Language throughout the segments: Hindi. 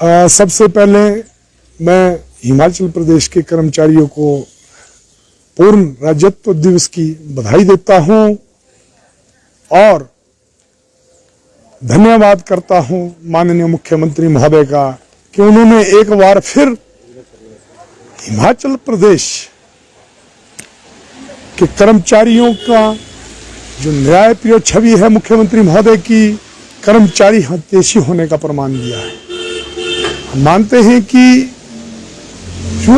सबसे पहले मैं हिमाचल प्रदेश के कर्मचारियों को पूर्ण राज्यत्व दिवस की बधाई देता हूं और धन्यवाद करता हूं माननीय मुख्यमंत्री महोदय का कि उन्होंने एक बार फिर हिमाचल प्रदेश के कर्मचारियों का जो न्यायप्रिय छवि है मुख्यमंत्री महोदय की, कर्मचारी हितैषी होने का प्रमाण दिया है। हम मानते हैं कि जो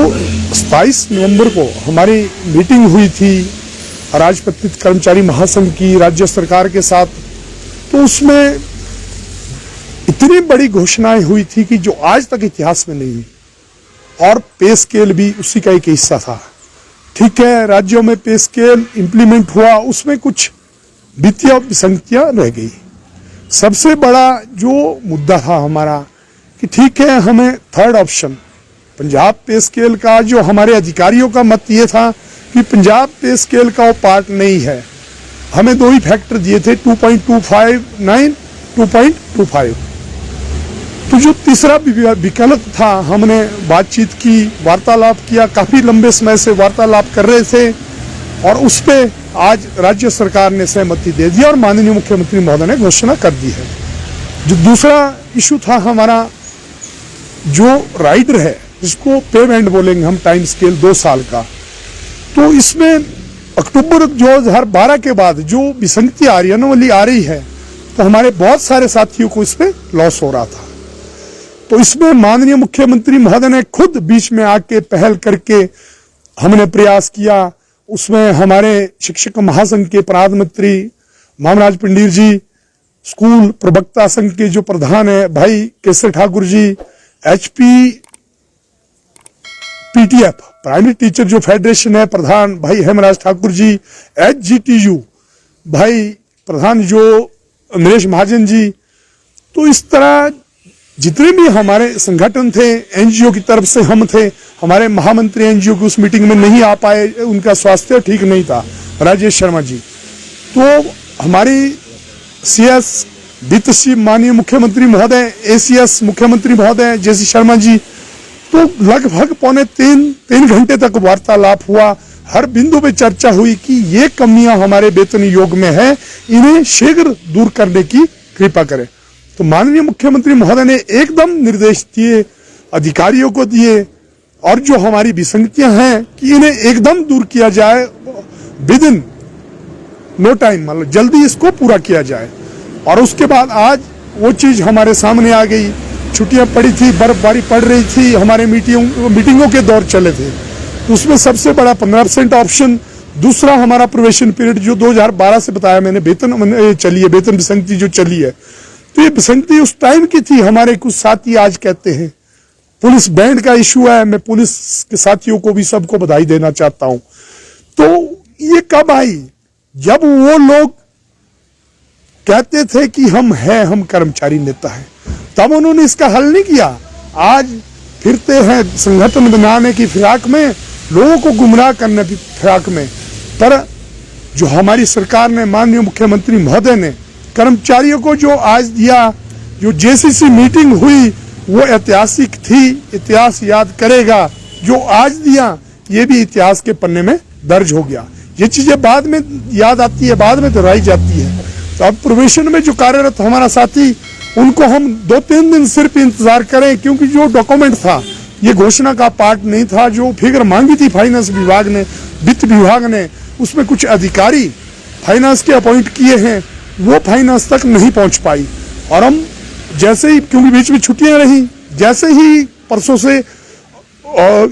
27 नवंबर को हमारी मीटिंग हुई थी राजपत्रित कर्मचारी महासंघ की राज्य सरकार के साथ, तो उसमें इतनी बड़ी घोषणाएं हुई थी कि जो आज तक इतिहास में नहीं हुई, और पे स्केल भी उसी का एक हिस्सा था। ठीक है, राज्यों में पे स्केल इंप्लीमेंट हुआ, उसमें कुछ वित्तीय विसंगतियां रह गई। सबसे बड़ा जो मुद्दा था हमारा कि ठीक है, हमें थर्ड ऑप्शन पंजाब पे स्केल का, जो हमारे अधिकारियों का मत ये था कि पंजाब पे स्केल का वो पार्ट नहीं है। हमें दो ही फैक्टर दिए थे, 2.259, 2.25। तो जो तीसरा विकल्प था, हमने बातचीत की, वार्तालाप किया, काफी लंबे समय से वार्तालाप कर रहे थे और उस पे आज राज्य सरकार ने सहमति दे दी और माननीय मुख्यमंत्री महोदय ने घोषणा कर दी है। जो दूसरा इशू था हमारा, जो राइडर है जिसको पेमेंट बोलेंगे हम, टाइम स्केल 2 साल का, तो इसमें अक्टूबर 2012 के बाद जो विसंगति आ रही है, अनोमली आ रही है, तो हमारे बहुत सारे साथियों को इसमें लॉस हो रहा था। तो इसमें माननीय मुख्यमंत्री महोदय ने खुद बीच में आके पहल करके हमने प्रयास किया। उसमें हमारे शिक्षक महासंघ के प्रधानमंत्री मामराज पंडीर जी, स्कूल प्रवक्ता संघ के जो प्रधान है भाई केसर Thakur ji, PTF primary teacher जो फेडरेशन है प्रधान भाई हेमराज ठाकुर जी, HGTU भाई प्रधान जो नरेश महाजन जी, तो इस तरह जितने भी हमारे संगठन थे, एनजीओ की तरफ से हम थे। हमारे महामंत्री एनजीओ की उस मीटिंग में नहीं आ पाए, उनका स्वास्थ्य ठीक नहीं था, राजेश शर्मा जी। तो हमारी CS वित्त माननीय मुख्यमंत्री महोदय, ACS मुख्यमंत्री महोदय JC शर्मा जी, तो लगभग पौने तीन घंटे तक वार्तालाप हुआ। हर बिंदु पे चर्चा हुई कि ये कमियां हमारे वेतन योग में है, इन्हें शीघ्र दूर करने की कृपा करें। तो माननीय मुख्यमंत्री महोदय ने एकदम निर्देश दिए, अधिकारियों को दिए, और जो हमारी विसंगतियां हैं कि इन्हें एकदम दूर किया जाए, विद इन नो टाइम, मतलब जल्दी इसको पूरा किया जाए। और उसके बाद आज वो चीज हमारे सामने आ गई। छुट्टियां पड़ी थी, बर्फबारी पड़ रही थी, हमारे मीटिंगों के दौर चले थे, तो उसमें सबसे बड़ा 15% ऑप्शन। दूसरा हमारा प्रोबेशन पीरियड जो 2012 से बताया मैंने, वेतन चली है, वेतन विसंगति जो चली है, तो ये विसंगति उस टाइम की थी। हमारे कुछ साथी आज कहते हैं पुलिस बैंड का इशू है, मैं पुलिस के साथियों को भी सबको बधाई देना चाहता हूं। तो ये कब आई? जब वो लोग कहते थे कि हम कर्मचारी नेता हैं, तब उन्होंने इसका हल नहीं किया। आज फिरते हैं संगठन बनाने की फिराक में, लोगों को गुमराह करने की फिराक में। पर जो हमारी सरकार ने, माननीय मुख्यमंत्री महोदय ने कर्मचारियों को जो आज दिया, जो JCC मीटिंग हुई वो ऐतिहासिक थी, इतिहास याद करेगा। जो आज दिया ये भी इतिहास के पन्ने में दर्ज हो गया। ये चीजें बाद में याद आती है, बाद में दोहराई जाती है। तो अब प्रोबेशन में जो कार्यरत हमारा साथी, उनको हम 2-3 दिन सिर्फ इंतजार करें, क्योंकि जो डॉक्यूमेंट था ये घोषणा का पार्ट नहीं था। जो फिगर मांगी थी फाइनेंस विभाग ने, वित्त विभाग ने, उसमें कुछ अधिकारी फाइनेंस के अपॉइंट किए हैं, वो फाइनेंस तक नहीं पहुंच पाई। और हम जैसे ही, क्योंकि बीच में छुट्टियां रही, जैसे ही परसों से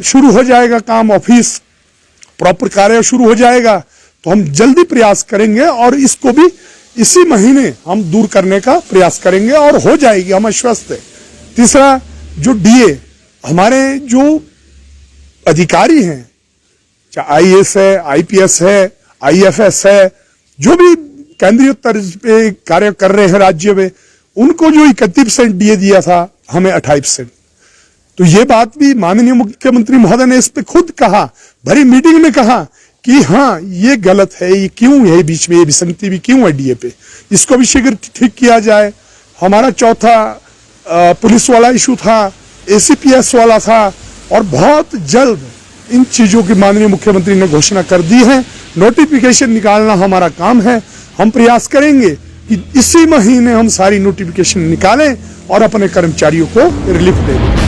शुरू हो जाएगा काम, ऑफिस प्रॉपर कार्य शुरू हो जाएगा, तो हम जल्दी प्रयास करेंगे और इसको भी इसी महीने हम दूर करने का प्रयास करेंगे और हो जाएगी, हम आश्वस्त है। तीसरा, जो DA हमारे जो अधिकारी हैं, चाहे IAS है, IPS है, IFS है, जो भी केंद्रीय तर्ज पे कार्य कर रहे हैं राज्य में, उनको जो 31% DA दिया था, हमें 28%। तो ये बात भी माननीय मुख्यमंत्री महोदय ने इस पे खुद कहा, भरी मीटिंग में कहा कि हाँ ये गलत है, ये क्यों है, बीच में ये विसंगति भी क्यों है DA पे, इसको भी शीघ्र ठीक किया जाए। हमारा चौथा पुलिस वाला इशू था ACPS वाला था, और बहुत जल्द इन चीजों की माननीय मुख्यमंत्री ने घोषणा कर दी है। नोटिफिकेशन निकालना हमारा काम है। हम प्रयास करेंगे कि इसी महीने हम सारी नोटिफिकेशन निकालें और अपने कर्मचारियों को रिलीफ दें।